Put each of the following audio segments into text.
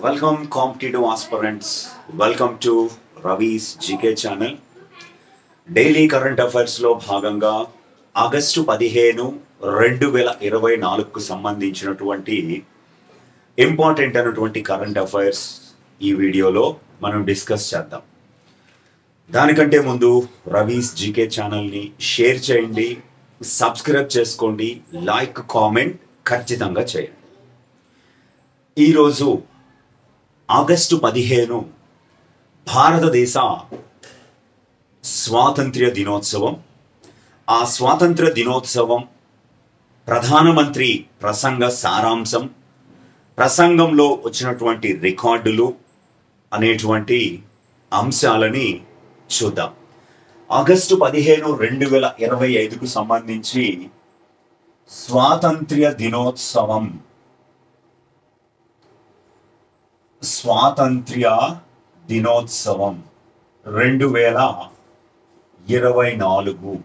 Welcome competitive aspirants. Welcome to Ravi's GK channel. Daily current అఫైర్స్లో భాగంగా August 15, 2024కు సంబంధించినటువంటి important అయినటువంటి కరెంట్ అఫైర్స్ ఈ వీడియోలో మనం డిస్కస్ చేద్దాం. దానికంటే ముందు రవీస్ జీకే ఛానల్ని షేర్ చేయండి, సబ్స్క్రైబ్ చేసుకోండి, లైక్ కామెంట్ ఖచ్చితంగా చేయండి. ఈరోజు ఆగస్టు 15 భారతదేశ స్వాతంత్ర్య దినోత్సవం. ఆ స్వాతంత్ర్య దినోత్సవం ప్రధానమంత్రి ప్రసంగ సారాంశం, ప్రసంగంలో వచ్చినటువంటి రికార్డులు అనేటువంటి అంశాలని చూద్దాం. ఆగస్టు 15, 2025కు సంబంధించి స్వాతంత్ర్య దినోత్సవం 2024.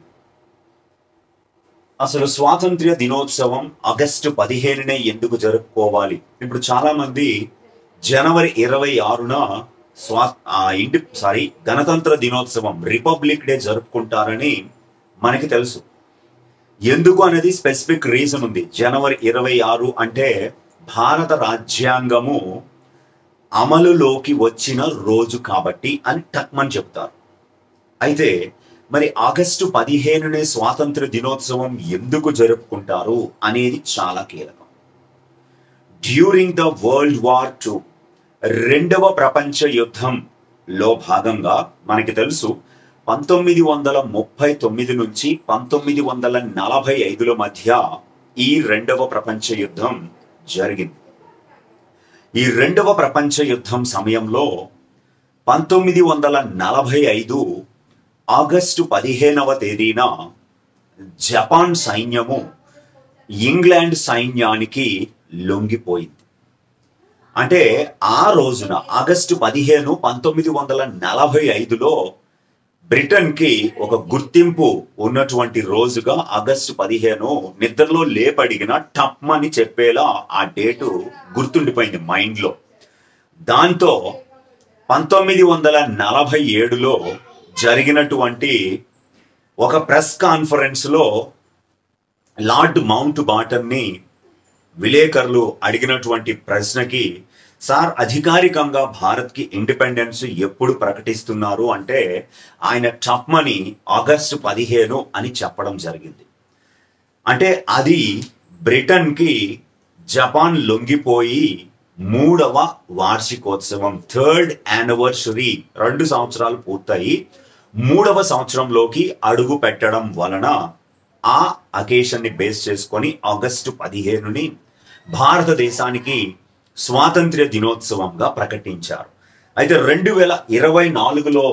అసలు స్వాతంత్ర్య దినోత్సవం ఆగస్టు 15నే ఎందుకు జరుపుకోవాలి? ఇప్పుడు చాలా మంది జనవరి 26న గణతంత్ర దినోత్సవం, రిపబ్లిక్ డే జరుపుకుంటారని మనకి తెలుసు. ఎందుకు అనేది స్పెసిఫిక్ రీజన్ ఉంది. జనవరి 26 అంటే భారత రాజ్యాంగము అమలులోకి వచ్చిన రోజు కాబట్టి అని టక్మని చెప్తారు. అయితే మరి ఆగస్టు 15నే స్వాతంత్ర దినోత్సవం ఎందుకు జరుపుకుంటారు అనేది చాలా కీలకం. During the world war II, రెండవ ప్రపంచ యుద్ధంలో భాగంగా మనకి తెలుసు 1939 నుంచి 1945 మధ్య ఈ రెండవ ప్రపంచ యుద్ధం జరిగింది. ఈ రెండవ ప్రపంచ యుద్ధం సమయంలో 1945 ఆగస్టు 15వ తేదీన జపాన్ సైన్యము ఇంగ్లాండ్ సైన్యానికి లొంగిపోయింది. అంటే ఆ రోజున ఆగస్టు 15, 1945లో బ్రిటన్కి ఒక గుర్తింపు ఉన్నటువంటి రోజుగా ఆగస్టు 15 నిద్రలో లేపడిగిన టప్మని చెప్పేలా ఆ డేటు గుర్తుండిపోయింది మైండ్లో. దాంతో 1947లో జరిగినటువంటి ఒక ప్రెస్ కాన్ఫరెన్స్లో లార్డ్ మౌంట్ బాటన్ని విలేకరులు అడిగినటువంటి ప్రశ్నకి, సార్ అధికారికంగా భారత్కి ఇండిపెండెన్స్ ఎప్పుడు ప్రకటిస్తున్నారు అంటే ఆయన టప్మని ఆగస్టు 15 అని చెప్పడం జరిగింది. అంటే అది బ్రిటన్కి జపాన్ లొంగిపోయి 3వ వార్షికోత్సవం, 3rd యానివర్సరీ, 2 సంవత్సరాలు పూర్తయి 3వ సంవత్సరంలోకి అడుగు పెట్టడం వలన ఆ అకేషన్ని బేస్ చేసుకొని ఆగస్టు 15ని భారతదేశానికి స్వాతంత్ర్య దినోత్సవంగా ప్రకటించారు. అయితే 2024లో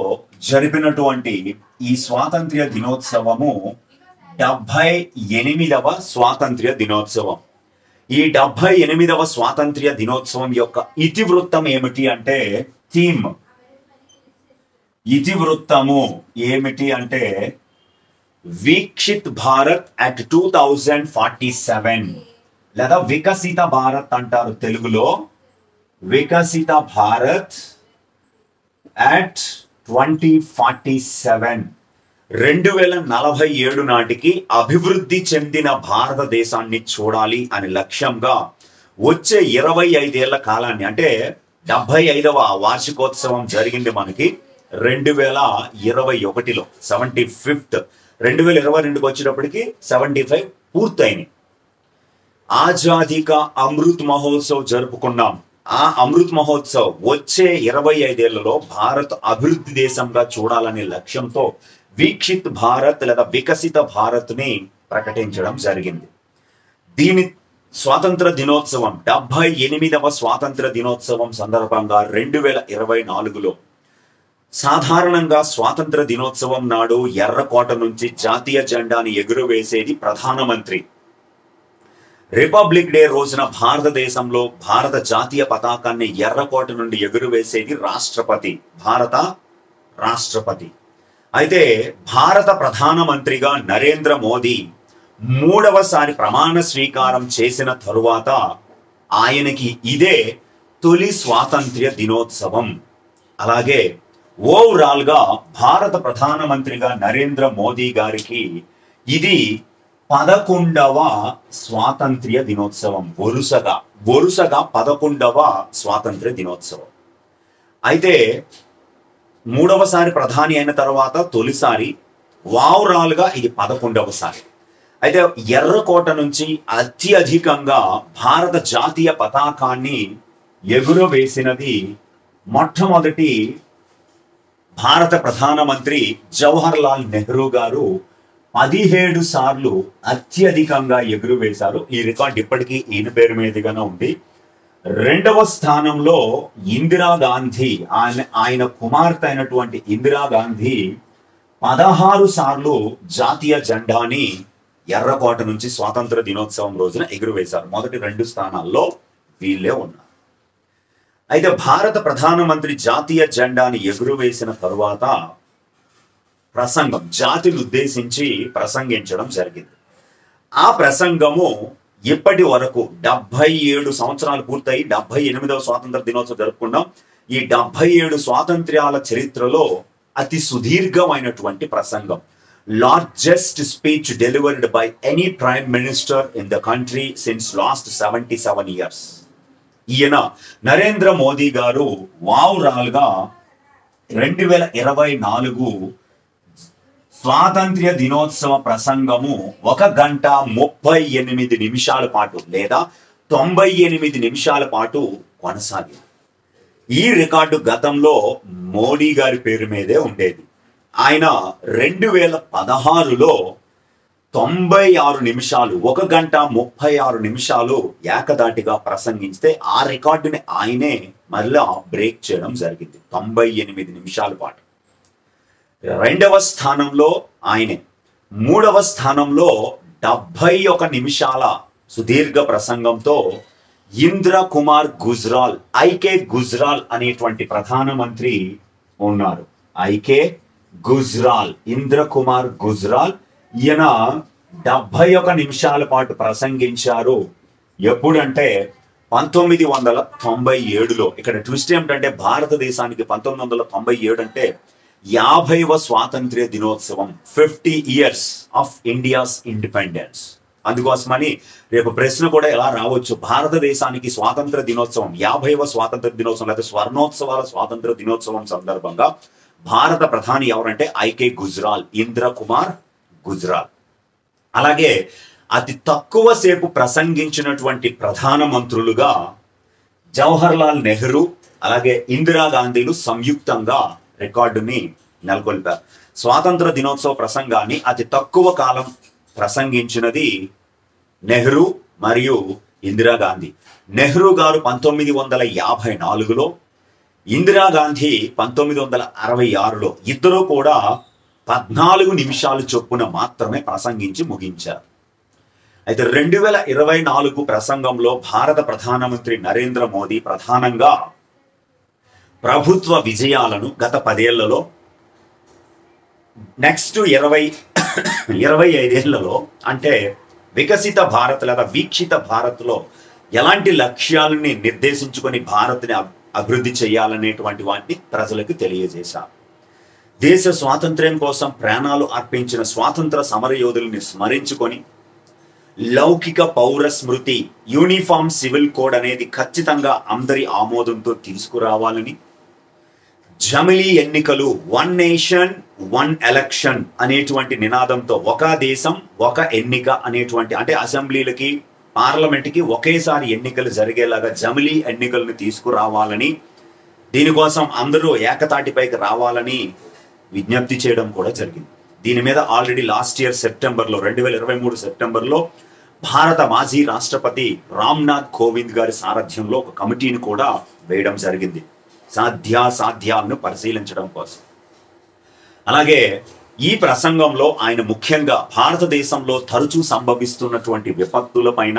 జరిపినటువంటి ఈ స్వాతంత్ర్య దినోత్సవము 78వ స్వాతంత్ర్య దినోత్సవం. ఈ 78వ స్వాతంత్ర్య దినోత్సవం యొక్క ఇతివృత్తం ఏమిటి అంటే, థీమ్, ఇతివృత్తము ఏమిటి అంటే వీక్షిత్ భారత్ అట్ 2047 లేదా వికసిత భారత్ అంటారు తెలుగులో. వికసిత భారత్ అట్ 2047, 2047 నాటికి అభివృద్ధి చెందిన భారతదేశాన్ని చూడాలి అని లక్ష్యంగా వచ్చే 25 ఏళ్ల కాలాన్ని, అంటే 75వ వార్షికోత్సవం జరిగింది మనకి 2021లో, 75th, 2022కి వచ్చేటప్పటికి 75 పూర్తయినాయి. ఆజాదీ కా అమృత్ మహోత్సవ్ జరుపుకున్నాం. ఆ అమృత్ మహోత్సవ్ వచ్చే 25 ఏళ్లలో భారత్ అభివృద్ధి దేశంగా చూడాలనే లక్ష్యంతో వీక్షిత్ భారత్ లేదా వికసిత భారత్ ని ప్రకటించడం జరిగింది. దీని స్వాతంత్ర దినోత్సవం 78వ స్వాతంత్ర దినోత్సవం సందర్భంగా 2024లో సాధారణంగా స్వాతంత్ర దినోత్సవం నాడు ఎర్రకోట నుంచి జాతీయ జెండాని ఎగురవేసేది ప్రధానమంత్రి. రిపబ్లిక్ డే రోజున భారతదేశంలో భారత జాతీయ పతాకాన్ని ఎర్రకోట నుండి ఎగురవేసేది రాష్ట్రపతి, భారత రాష్ట్రపతి. అయితే భారత ప్రధానమంత్రిగా నరేంద్ర మోదీ 3వసారి ప్రమాణ స్వీకారం చేసిన తరువాత ఆయనకి ఇదే తొలి స్వాతంత్ర్య దినోత్సవం. అలాగే ఓవరాల్ గా భారత ప్రధానమంత్రిగా నరేంద్ర మోదీ గారికి ఇది 11వ స్వాతంత్ర్య దినోత్సవం. వరుసగా 11వ స్వాతంత్ర్య దినోత్సవం. అయితే మూడవసారి ప్రధాని అయిన తర్వాత తొలిసారి, ఓవరాల్ గా ఇది 11వసారి. అయితే ఎర్రకోట నుంచి అత్యధికంగా భారత జాతీయ పతాకాన్ని ఎగురవేసినది మొట్టమొదటి భారత ప్రధానమంత్రి జవహర్ లాల్ నెహ్రూ గారు. 17 సార్లు అత్యధికంగా ఎగురవేశారు. ఈ రికార్డ్ ఇప్పటికీ ఈయన పేరు మీదుగానే ఉంది. రెండవ స్థానంలో ఇందిరాగాంధీ, ఆయన కుమార్తె అయినటువంటి ఇందిరాగాంధీ 16 సార్లు జాతీయ జెండాని ఎర్రకోట నుంచి స్వాతంత్ర దినోత్సవం రోజున ఎగురవేశారు. మొదటి 2 స్థానాల్లో వీళ్ళే ఉన్నారు. అయితే భారత ప్రధానమంత్రి జాతీయ జెండాని ఎగురవేసిన తరువాత ప్రసంగం, జాతిని ఉద్దేశించి ప్రసంగించడం జరిగింది. ఆ ప్రసంగము ఇప్పటి వరకు 77 సంవత్సరాలు పూర్తయి 78వ స్వాతంత్ర దినోత్సవం జరుపుకున్నాం. ఈ 77 స్వాతంత్ర్యాల చరిత్రలో అతి సుదీర్ఘమైనటువంటి ప్రసంగం. Largest speech delivered by any prime minister in the country since last 77 years. ఈయన నరేంద్ర మోదీ గారు ఓవరాల్ గా 2024 స్వాతంత్ర్య దినోత్సవ ప్రసంగము 1 గంట 38 నిమిషాల పాటు లేదా 98 నిమిషాల పాటు కొనసాగింది. ఈ రికార్డు గతంలో మోడీ గారి పేరు మీదే ఉండేది. ఆయన 2016లో 96 నిమిషాలు, 1 గంట 36 నిమిషాలు ఏకదాటిగా ప్రసంగిస్తే ఆ రికార్డుని ఆయనే మళ్ళా బ్రేక్ చేయడం జరిగింది. 98 నిమిషాల పాటు. రెండవ స్థానంలో ఆయనే. మూడవ స్థానంలో 71 నిమిషాల సుదీర్ఘ ప్రసంగంతో ఇంద్ర కుమార్ గుజ్రాల్, ఐకే గుజ్రాల్ అనేటువంటి ప్రధానమంత్రి ఉన్నారు. ఐకే గుజ్రాల్, ఇంద్ర కుమార్ గుజ్రాల్. ఈయన 71 నిమిషాల పాటు ప్రసంగించారు. ఎప్పుడంటే 1997లో. ఇక్కడ ట్విస్ట్ ఏమిటంటే భారతదేశానికి 1997 అంటే 50వ స్వాతంత్ర్య దినోత్సవం, 50 years ఆఫ్ ఇండియాస్ ఇండిపెండెన్స్. అందుకోసమని రేపు ప్రశ్న కూడా ఎలా రావచ్చు, భారతదేశానికి స్వాతంత్ర దినోత్సవం 50వ స్వాతంత్ర దినోత్సవం లేదా స్వర్ణోత్సవాల స్వాతంత్ర దినోత్సవం సందర్భంగా భారత ప్రధాని ఎవరంటే ఐకే గుజ్రాల్, ఇంద్ర కుమార్ గుజ్రాల్. అలాగే అతి తక్కువ సేపు ప్రసంగించినటువంటి ప్రధానమంత్రులుగా జవహర్ లాల్ నెహ్రూ అలాగే ఇందిరాగాంధీలు సంయుక్తంగా రికార్డుని నెలకొల్పారు. స్వాతంత్ర దినోత్సవ ప్రసంగాన్ని అతి తక్కువ కాలం ప్రసంగించినది నెహ్రూ మరియు ఇందిరాగాంధీ. నెహ్రూ గారు 1954లో, ఇందిరాగాంధీ 1966లో. ఇద్దరు కూడా 14 నిమిషాలు చొప్పున మాత్రమే ప్రసంగించి ముగించారు. అయితే 2024 ప్రసంగంలో భారత ప్రధానమంత్రి నరేంద్ర మోదీ ప్రధానంగా ప్రభుత్వ విజయాలను గత 10 ఏళ్లలో, నెక్స్ట్ 25 ఏళ్లలో అంటే వికసిత భారత్ లేదా వీక్షిత భారత్లో ఎలాంటి లక్ష్యాలని నిర్దేశించుకొని భారత్ని అభివృద్ధి చేయాలనేటువంటి వాటిని ప్రజలకు తెలియజేశారు. దేశ స్వాతంత్ర్యం కోసం ప్రాణాలు అర్పించిన స్వాతంత్ర సమరయోధుల్ని స్మరించుకొని లౌకిక పౌర స్మృతి, యూనిఫామ్ సివిల్ కోడ్ అనేది ఖచ్చితంగా అందరి ఆమోదంతో తీసుకురావాలని, జమిలీ ఎన్నికలు, 1 నేషన్ 1 ఎలక్షన్ అనేటువంటి నినాదంతో ఒక దేశం ఒక ఎన్నిక అనేటువంటి, అంటే అసెంబ్లీలకి పార్లమెంట్కి ఒకేసారి ఎన్నికలు జరిగేలాగా జమిలీ ఎన్నికలను తీసుకురావాలని, దీనికోసం అందరూ ఏకతాటిపైకి రావాలని విజ్ఞప్తి చేయడం కూడా జరిగింది. దీని మీద ఆల్రెడీ లాస్ట్ ఇయర్ సెప్టెంబర్లో, 2023 సెప్టెంబర్లో భారత మాజీ రాష్ట్రపతి రామ్నాథ్ కోవింద్ గారి సారథ్యంలో ఒక కమిటీని కూడా వేయడం జరిగింది సాధ్యాలను పరిశీలించడం కోసం. అలాగే ఈ ప్రసంగంలో ఆయన ముఖ్యంగా భారతదేశంలో తరచూ సంభవిస్తున్నటువంటి విపత్తులపైన,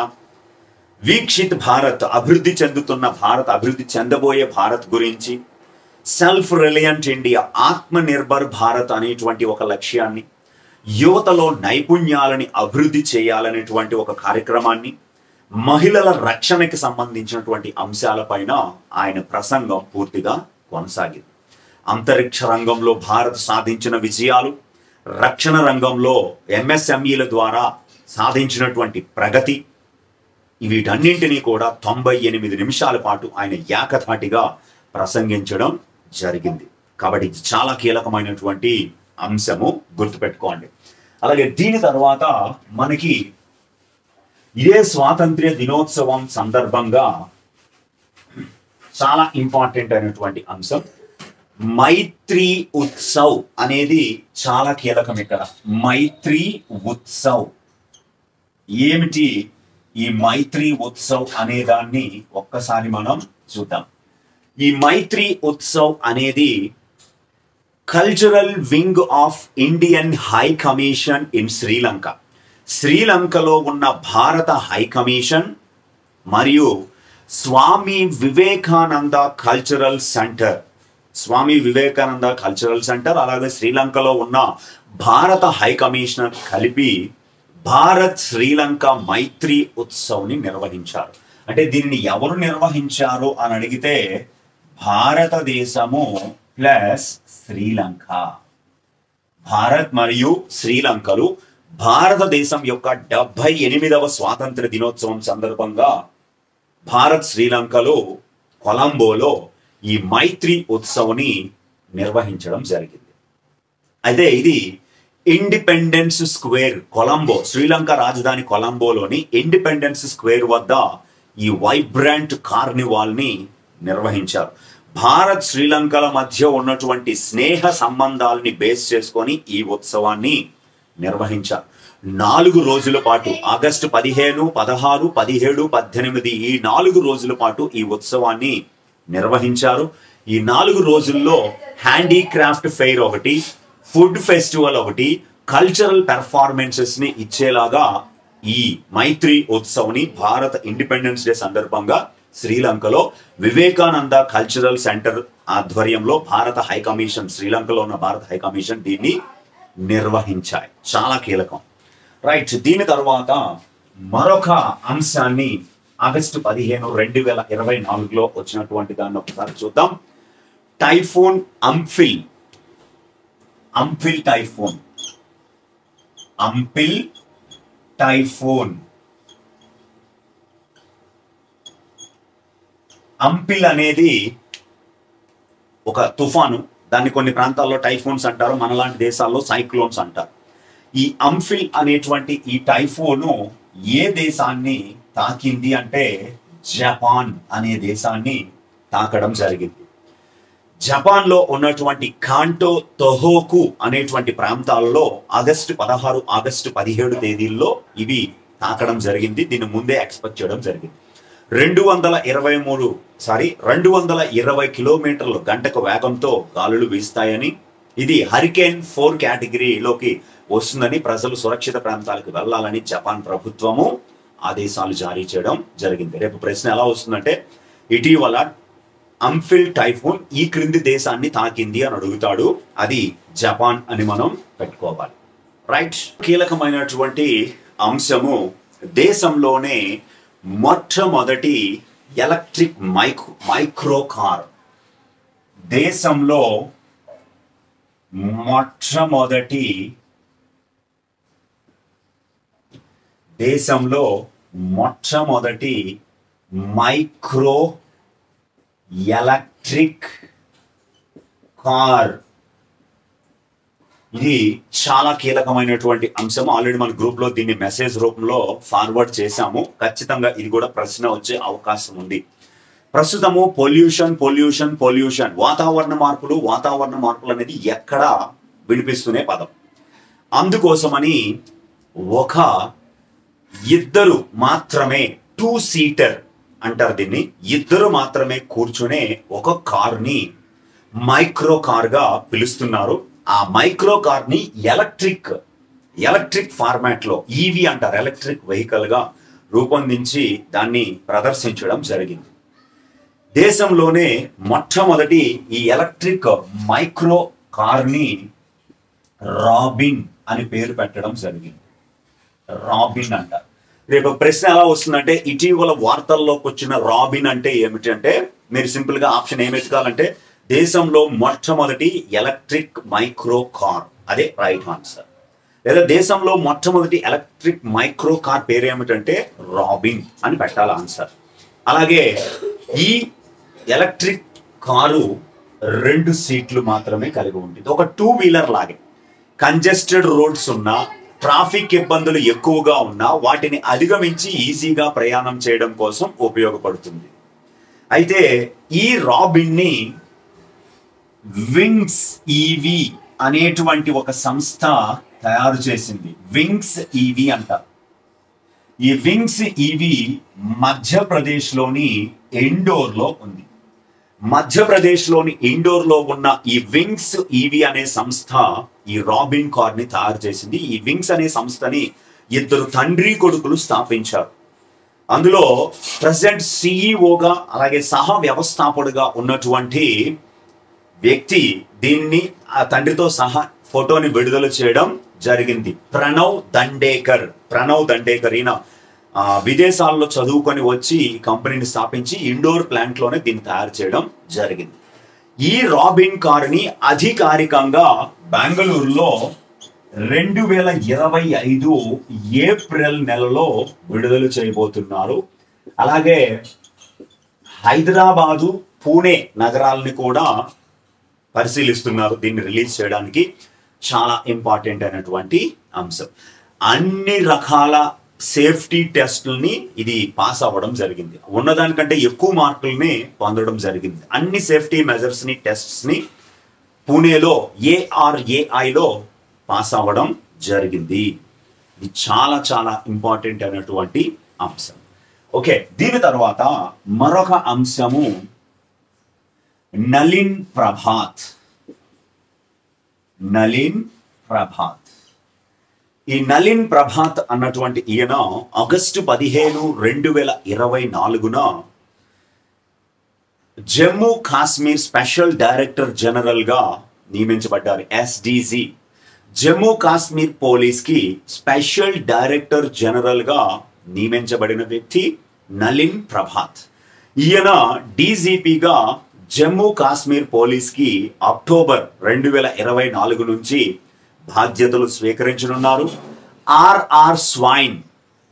వీక్షిత్ భారత్, అభివృద్ధి చెందుతున్న భారత్, అభివృద్ధి చెందబోయే భారత్ గురించి, సెల్ఫ్ రిలయంట్ ఇండియా, ఆత్మ నిర్భర్ భారత్ అనేటువంటి ఒక లక్ష్యాన్ని, యువతలో నైపుణ్యాలని అభివృద్ధి చేయాలనేటువంటి ఒక కార్యక్రమాన్ని, మహిళల రక్షణకి సంబంధించినటువంటి అంశాలపైన ఆయన ప్రసంగం పూర్తిగా కొనసాగింది. అంతరిక్ష రంగంలో భారత్ సాధించిన విజయాలు, రక్షణ రంగంలో ఎంఎస్ఎంఈల ద్వారా సాధించినటువంటి ప్రగతి, వీటన్నింటినీ కూడా 98 నిమిషాల పాటు ఆయన ఏకధాటిగా ప్రసంగించడం జరిగింది. కాబట్టి ఇది చాలా కీలకమైనటువంటి అంశము, గుర్తుపెట్టుకోండి. అలాగే దీని తర్వాత మనకి ఇదే స్వాతంత్ర్య దినోత్సవం సందర్భంగా చాలా ఇంపార్టెంట్ అయినటువంటి అంశం మైత్రి ఉత్సవ్ అనేది చాలా కీలకం. ఇక్కడ మైత్రి ఉత్సవ్ ఏమిటి? ఈ మైత్రి ఉత్సవ్ అనే దాన్ని ఒక్కసారి మనం చూద్దాం. ఈ మైత్రి ఉత్సవ్ అనేది cultural wing of Indian high commission in Sri Lanka. శ్రీలంకలో ఉన్న భారత హై కమిషన్ మరియు Swami Vivekananda cultural centre, Swami Vivekananda cultural centre అలాగే శ్రీలంకలో ఉన్న భారత హై కమిషనర్ కలిపి భారత్ శ్రీలంక మైత్రి ఉత్సవ్ని నిర్వహించారు. అంటే దీనిని ఎవరు నిర్వహించారు అని అడిగితే భారతదేశము ప్లస్ శ్రీలంక, భారత్ మరియు శ్రీలంకలు భారతదేశం యొక్క 78వ స్వాతంత్ర దినోత్సవం సందర్భంగా భారత్ శ్రీలంకలో కొలంబోలో ఈ మైత్రి ఉత్సవ్ని నిర్వహించడం జరిగింది. అయితే ఇది ఇండిపెండెన్స్ స్క్వేర్ కొలంబో, శ్రీలంక రాజధాని కొలంబోలోని ఇండిపెండెన్స్ స్క్వేర్ వద్ద ఈ వైబ్రాంట్ కార్నివాల్ ని నిర్వహించారు. భారత్ శ్రీలంకల మధ్య ఉన్నటువంటి స్నేహ సంబంధాలని బేస్ చేసుకొని ఈ ఉత్సవాన్ని నిర్వహించారు. 4 రోజుల పాటు ఆగస్టు 15, 16, 17, 18 ఈ 4 రోజుల పాటు ఈ ఉత్సవాన్ని నిర్వహించారు. ఈ 4 రోజుల్లో హ్యాండీక్రాఫ్ట్ ఫెయిర్ ఒకటి, ఫుడ్ ఫెస్టివల్ ఒకటి, కల్చరల్ పెర్ఫార్మెన్సెస్ ని ఇచ్చేలాగా ఈ మైత్రి ఉత్సవ్ని భారత ఇండిపెండెన్స్ డే సందర్భంగా శ్రీలంకలో వివేకానంద కల్చరల్ సెంటర్ ఆధ్వర్యంలో భారత హై కమిషన్, శ్రీలంకలో ఉన్న భారత హై కమిషన్ దీన్ని నిర్వహించాయి. చాలా కీలకం. రైట్. దీని తర్వాత మరొక అంశాన్ని ఆగస్టు 15, 2024లో వచ్చినటువంటి దాన్ని ఒకసారి చూద్దాం. టైఫూన్ అంఫిల్, అంఫిల్ టైఫూన్, అంఫిల్ టైఫూన్. అంఫిల్ అనేది ఒక తుఫాను, దాన్ని కొన్ని ప్రాంతాల్లో టైఫూన్స్ అంటారు, మనలాంటి దేశాల్లో సైక్లోన్స్ అంటారు. ఈ అంఫిల్ అనేటువంటి ఈ టైఫూను ఏ దేశాన్ని తాకింది అంటే జపాన్ అనే దేశాన్ని తాకడం జరిగింది. జపాన్లో ఉన్నటువంటి కాంటో, తొహోకు అనేటువంటి ప్రాంతాల్లో ఆగస్టు 16, ఆగస్టు 17 తేదీల్లో ఇవి తాకడం జరిగింది. దీన్ని ముందే ఎక్స్పెక్ట్ చేయడం జరిగింది. 220 కిలోమీటర్ల గంటకు వేగంతో గాలులు వీస్తాయని, ఇది హరికేన్ 4 కేటగిరీలోకి వస్తుందని, ప్రజలు సురక్షిత ప్రాంతాలకు వెళ్లాలని జపాన్ ప్రభుత్వము ఆదేశాలు జారీ చేయడం జరిగింది. రేపు ప్రశ్న ఎలా వస్తుందంటే ఇటీవల అంఫిల్ టైఫూన్ ఈ క్రింది దేశాన్ని తాకింది అని అడుగుతాడు, అది జపాన్ అని మనం పెట్టుకోవాలి. రైట్. కీలకమైనటువంటి అంశము దేశంలోనే మొట్టమొదటి ఎలక్ట్రిక్ మైక్రో కార్, దేశంలో మొట్టమొదటి మైక్రో ఎలక్ట్రిక్ కార్. ఇది చాలా కీలకమైనటువంటి అంశం. ఆల్రెడీ మన గ్రూప్ లో దీన్ని మెసేజ్ రూపంలో ఫార్వర్డ్ చేశాము. ఖచ్చితంగా ఇది కూడా ప్రశ్న వచ్చే అవకాశం ఉంది. ప్రస్తుతము పొల్యూషన్, వాతావరణ మార్పులు అనేది ఎక్కడా వినిపిస్తూనే పదం. అందుకోసమని ఒక ఇద్దరు మాత్రమే, 2 సీటర్ అంటారు దీన్ని, ఇద్దరు మాత్రమే కూర్చునే ఒక కార్ని మైక్రో కార్ గా పిలుస్తున్నారు. ఆ మైక్రో కార్ ని ఎలక్ట్రిక్ ఫార్మాట్ లో, ఈవీ అంటారు, ఎలక్ట్రిక్ వెహికల్ గా రూపొందించి దాన్ని ప్రదర్శించడం జరిగింది. దేశంలోనే మొట్టమొదటి ఈ ఎలక్ట్రిక్ మైక్రో కార్ ని రాబిన్ అని పేరు పెట్టడం జరిగింది. రాబిన్ అంటారు. రేపు ప్రశ్న ఎలా వస్తుందంటే ఇటీవల వార్తల్లోకి వచ్చిన రాబిన్ అంటే ఏమిటి అంటే మీరు సింపుల్ గా ఆప్షన్ ఏమి ఎత్తుకోవాలంటే దేశంలో మొట్టమొదటి ఎలక్ట్రిక్ మైక్రో కార్, అదే రైట్ ఆన్సర్. లేదా దేశంలో మొట్టమొదటి ఎలక్ట్రిక్ మైక్రో కార్ పేరు ఏమిటంటే రాబిన్ అని పెట్టాలి ఆన్సర్. అలాగే ఈ ఎలక్ట్రిక్ కారు 2 సీట్లు మాత్రమే కలిగి ఉంటుంది. ఒక 2 వీలర్ లాగే కంజెస్టెడ్ రోడ్స్ ఉన్నా, ట్రాఫిక్ ఇబ్బందులు ఎక్కువగా ఉన్నా వాటిని అధిగమించి ఈజీగా ప్రయాణం చేయడం కోసం ఉపయోగపడుతుంది. అయితే ఈ రాబిన్ ని వింగ్స్ ఈవీ అనేటువంటి ఒక సంస్థ తయారు చేసింది. వింగ్స్ ఈవీ అంటారు. ఈ వింగ్స్ ఈవీ మధ్యప్రదేశ్లోని ఇండోర్లో ఉంది. మధ్యప్రదేశ్లోని ఇండోర్లో ఉన్న ఈ వింగ్స్ ఈవీ అనే సంస్థ ఈ రాబిన్ కార్ ని తయారు చేసింది. ఈ వింగ్స్ అనే సంస్థని 2 తండ్రి కొడుకులు స్థాపించారు. అందులో ప్రెసిడెంట్ సిఇఓగా అలాగే సహ వ్యవస్థాపకుడుగా ఉన్నటువంటి వ్యక్తి దీన్ని ఆ తండ్రితో సహా ఫోటోని విడుదల చేయడం జరిగింది. ప్రణవ్ దండేకర్ ఈయన విదేశాల్లో చదువుకొని వచ్చి ఈ కంపెనీని స్థాపించి ఇండోర్ ప్లాంట్ లోనే దీన్ని తయారు చేయడం జరిగింది. ఈ రాబిన్ కారుని అధికారికంగా బెంగళూరులో 2025 ఏప్రిల్ నెలలో విడుదల చేయబోతున్నారు. అలాగే హైదరాబాదు, పూణే నగరాలని కూడా పరిశీలిస్తున్నారు దీన్ని రిలీజ్ చేయడానికి. చాలా ఇంపార్టెంట్ అయినటువంటి అంశం. అన్ని రకాల సేఫ్టీ టెస్టుల్ని ఇది పాస్ అవ్వడం జరిగింది. ఉన్నదానికంటే ఎక్కువ మార్కుల్ని పొందడం జరిగింది. అన్ని సేఫ్టీ మెజర్స్ ని టెస్ట్స్ ని పూణేలో ARAIలో పాస్ అవ్వడం జరిగింది. ఇది చాలా చాలా ఇంపార్టెంట్ అయినటువంటి అంశం. ఓకే, దీని తర్వాత మరొక అంశము నలిన్ ప్రభాత్. ఈ నలిన్ ప్రభాత్ అన్నటువంటి ఈయన August 15, 2024 Jammu Kashmir special director general గా నియమించబడ్డారు. SDG జమ్మూ కాశ్మీర్ పోలీస్ కి స్పెషల్ డైరెక్టర్ జనరల్ గా నియమించబడిన వ్యక్తి నలిన్ ప్రభాత్. ఈయన డీజీపీగా జమ్మూ కాశ్మీర్ పోలీస్ కి అక్టోబర్ 2024 నుంచి బాధ్యతలు స్వీకరించనున్నారు. ఆర్ఆర్ స్వైన్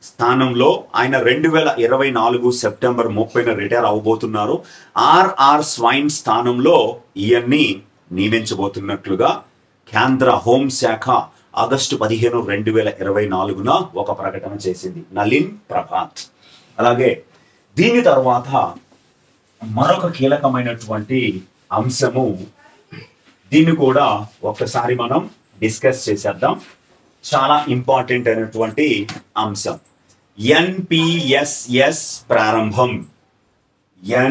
స్థానంలో ఆయన 2024 సెప్టెంబర్ 30న రిటైర్ అవబోతున్నారు. ఆర్ఆర్ స్వైన్ స్థానంలో ఈయన్ని నియమించబోతున్నట్లుగా కేంద్ర హోంశాఖ ఆగస్టు 15, 2024 ఒక ప్రకటన చేసింది. నలిన్ ప్రభాత్. అలాగే దీని తర్వాత మరొక కీలకమైనటువంటి అంశము, దీన్ని కూడా ఒక్కసారి మనం డిస్కస్ చేసేద్దాం. చాలా ఇంపార్టెంట్ అయినటువంటి అంశం. NPSS ప్రారంభం.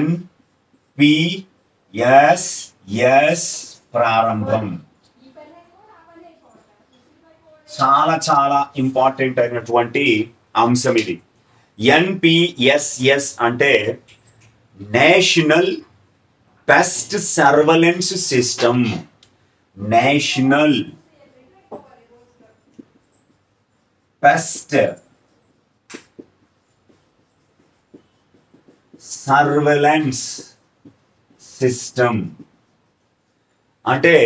NPSS ప్రారంభం చాలా చాలా ఇంపార్టెంట్ అయినటువంటి అంశం ఇది. NPSS అంటే national pest surveillance system. National pest surveillance system అంటే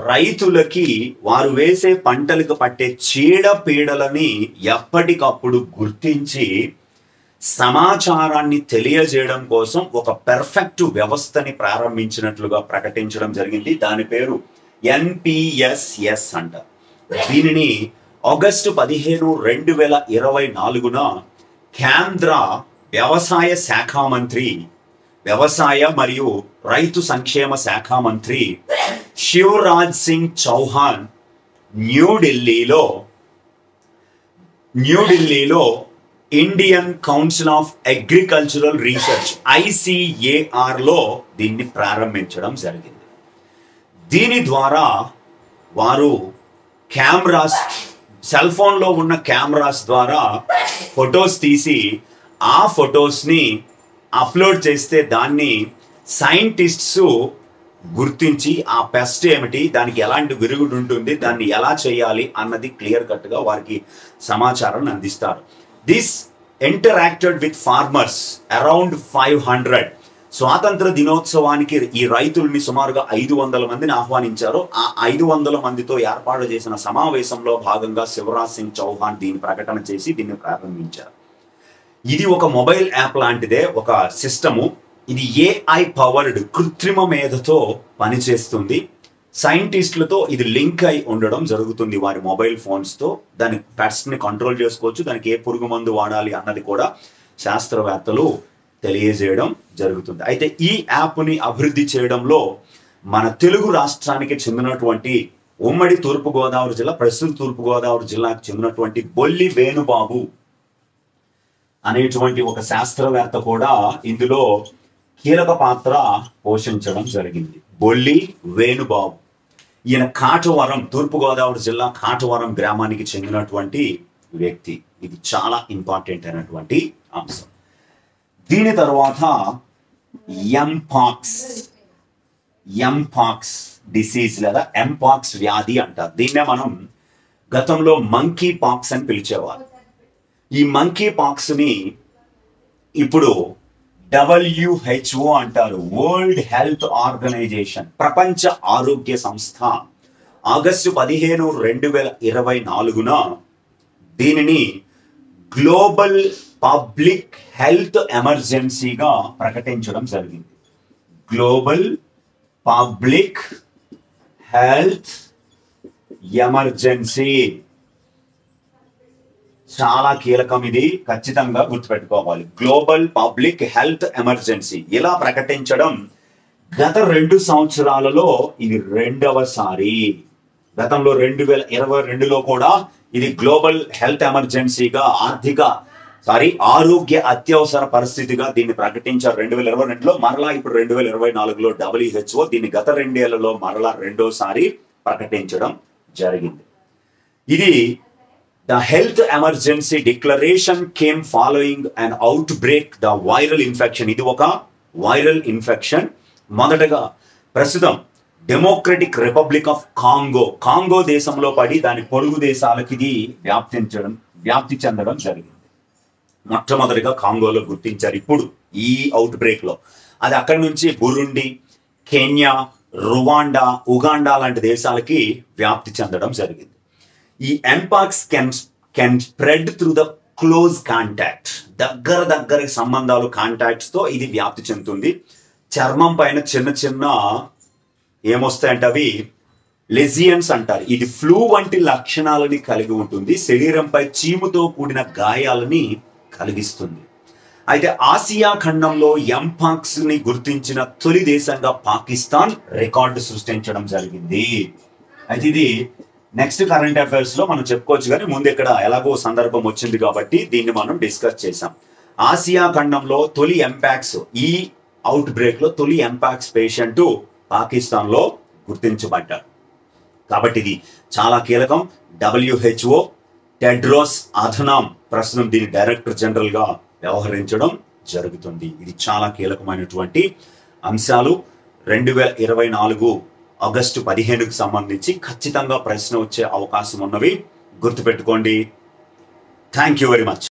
రైతులకి వారు వేసే పంటలకు పట్టే చీడపీడలని ఎప్పటికప్పుడు గుర్తించి సమాచారాన్ని తెలియజేయడం కోసం ఒక పెర్ఫెక్ట్ వ్యవస్థని ప్రారంభించినట్లుగా ప్రకటించడం జరిగింది. దాని పేరు NPSS అంట. దీనిని ఆగస్టు 15, 2024 కేంద్ర వ్యవసాయ శాఖ మంత్రి, వ్యవసాయ మరియు రైతు సంక్షేమ శాఖ మంత్రి శివరాజ్ సింగ్ చౌహాన్ న్యూఢిల్లీలో Indian council of agricultural research ICAR లో దీన్ని ప్రారంభించడం జరిగింది. దీని ద్వారా వారు కెమెరాస్, సెల్ ఫోన్లో ఉన్న కెమెరాస్ ద్వారా ఫొటోస్ తీసి ఆ ఫొటోస్ని అప్లోడ్ చేస్తే దాన్ని సైంటిస్ట్స్ గుర్తించి ఆ పెస్ట్ ఏమిటి, దానికి ఎలాంటి విరుగుడు ఉంటుంది, దాన్ని ఎలా చేయాలి అన్నది క్లియర్ కట్గా వారికి సమాచారాన్ని అందిస్తారు. This interacted with farmers around 500. స్వాతంత్ర దినోత్సవానికి ఈ రైతుల్ని సుమారుగా 500 మందిని ఆహ్వానించారు. ఆ 500 మందితో ఏర్పాటు చేసిన సమావేశంలో భాగంగా శివరాజ్ సింగ్ చౌహాన్ దీన్ని ప్రకటన చేసి దీన్ని ప్రారంభించారు. ఇది ఒక మొబైల్ యాప్ లాంటిదే, ఒక సిస్టము. ఇది AI పవర్డ్, కృత్రిమ మేధతో పనిచేస్తుంది. సైంటిస్టులతో ఇది లింక్ అయి ఉండడం జరుగుతుంది వారి మొబైల్ ఫోన్స్తో. దాని పెట్స్ని కంట్రోల్ చేసుకోవచ్చు, దానికి ఏ పురుగు మందు వాడాలి అన్నది కూడా శాస్త్రవేత్తలు తెలియజేయడం జరుగుతుంది. అయితే ఈ యాప్ని అభివృద్ధి చేయడంలో మన తెలుగు రాష్ట్రానికి చెందినటువంటి ఉమ్మడి తూర్పుగోదావరి జిల్లా, ప్రస్తుత తూర్పుగోదావరి జిల్లాకు చెందినటువంటి బొల్లి వేణుబాబు అనేటువంటి ఒక శాస్త్రవేత్త కూడా ఇందులో కీలక పాత్ర పోషించడం జరిగింది. బొల్లి వేణుబాబు, ఈయన కాటవరం, తూర్పుగోదావరి జిల్లా కాటవరం గ్రామానికి చెందినటువంటి వ్యక్తి. ఇది చాలా ఇంపార్టెంట్ అయినటువంటి అంశం. దీని తర్వాత ఎంపాక్స్ డిసీజ్ లేదా ఎంపాక్స్ వ్యాధి అంటారు. దీన్నే మనం గతంలో మంకీ పాక్స్ అని పిలిచేవారు. ఈ మంకీ పాక్స్ ని ఇప్పుడు WHO అంటారు, వరల్డ్ హెల్త్ ఆర్గనైజేషన్, ప్రపంచ ఆరోగ్య సంస్థ ఆగస్టు 15, 2024 దీనిని గ్లోబల్ పబ్లిక్ హెల్త్ ఎమర్జెన్సీగా ప్రకటించడం జరిగింది. గ్లోబల్ పబ్లిక్ హెల్త్ ఎమర్జెన్సీ చాలా కీలకం, ఇది ఖచ్చితంగా గుర్తుపెట్టుకోవాలి. గ్లోబల్ పబ్లిక్ హెల్త్ ఎమర్జెన్సీ ఇలా ప్రకటించడం గత 2 సంవత్సరాలలో ఇది 2వసారి. గతంలో 2022లో కూడా ఇది గ్లోబల్ హెల్త్ ఎమర్జెన్సీగా ఆరోగ్య అత్యవసర పరిస్థితిగా దీన్ని ప్రకటించారు 2022లో. మరలా ఇప్పుడు 2024లో WHO దీన్ని గత 2 ఏళ్లలో మరలా 2వసారి ప్రకటించడం జరిగింది. ఇది The health emergency declaration came following an outbreak, the viral infection. ఇది ఒక వైరల్ ఇన్ఫెక్షన్. మొదటగా ప్రస్తుతం డెమోక్రటిక్ రిపబ్లిక్ ఆఫ్ కాంగో దేశంలో పడి దాని పొరుగు దేశాలకు ఇది వ్యాప్తి చెందడం జరిగింది. మొట్టమొదటిగా కాంగోలో గుర్తించారు ఇప్పుడు ఈ అవుట్ బ్రేక్ లో. అది అక్కడి నుంచి బురుండి, కెన్యా, రువాండా, ఉగాండా లాంటి దేశాలకి వ్యాప్తి చెందడం జరిగింది. ఈ mpox can spread through the close contact, దగ్గర సంబంధాలు, కాంటాక్ట్స్ తో ఇది వ్యాప్తి చెందుతుంది. చర్మం పైన చిన్న ఏమొస్తాయంటే అవి లెజియన్స్ అంటారు. ఇది ఫ్లూ వంటి లక్షణాలని కలిగి ఉంటుంది. శరీరంపై చీముతో కూడిన గాయాలని కలిగిస్తుంది. అయితే ఆసియా ఖండంలో ఎంపాక్స్ ని గుర్తించిన తొలి దేశంగా పాకిస్తాన్ రికార్డు సృష్టించడం జరిగింది. అయితే ఇది నెక్స్ట్ కరెంట్ అఫైర్స్ లో మనం చెప్పుకోవచ్చు, కానీ ముందు ఇక్కడ ఎలాగో సందర్భం వచ్చింది కాబట్టి దీన్ని మనం డిస్కస్ చేసాం. ఆసియా ఖండంలో తొలి ఎంపాక్స్, ఈ అవుట్ బ్రేక్ లో తొలి ఎంపాక్స్ పేషెంట్ పాకిస్తాన్ లో గుర్తించబడ్డారు. కాబట్టి ఇది చాలా కీలకం. WHO టెడ్రోస్ అధనామ్ ప్రస్తుతం దీని డైరెక్టర్ జనరల్ గా వ్యవహరించడం జరుగుతుంది. ఇది చాలా కీలకమైనటువంటి అంశాలు. 2024 ఆగస్టు 15కు సంబంధించి ఖచ్చితంగా ప్రశ్న వచ్చే అవకాశం ఉన్నవి, గుర్తుపెట్టుకోండి. Thank you very much.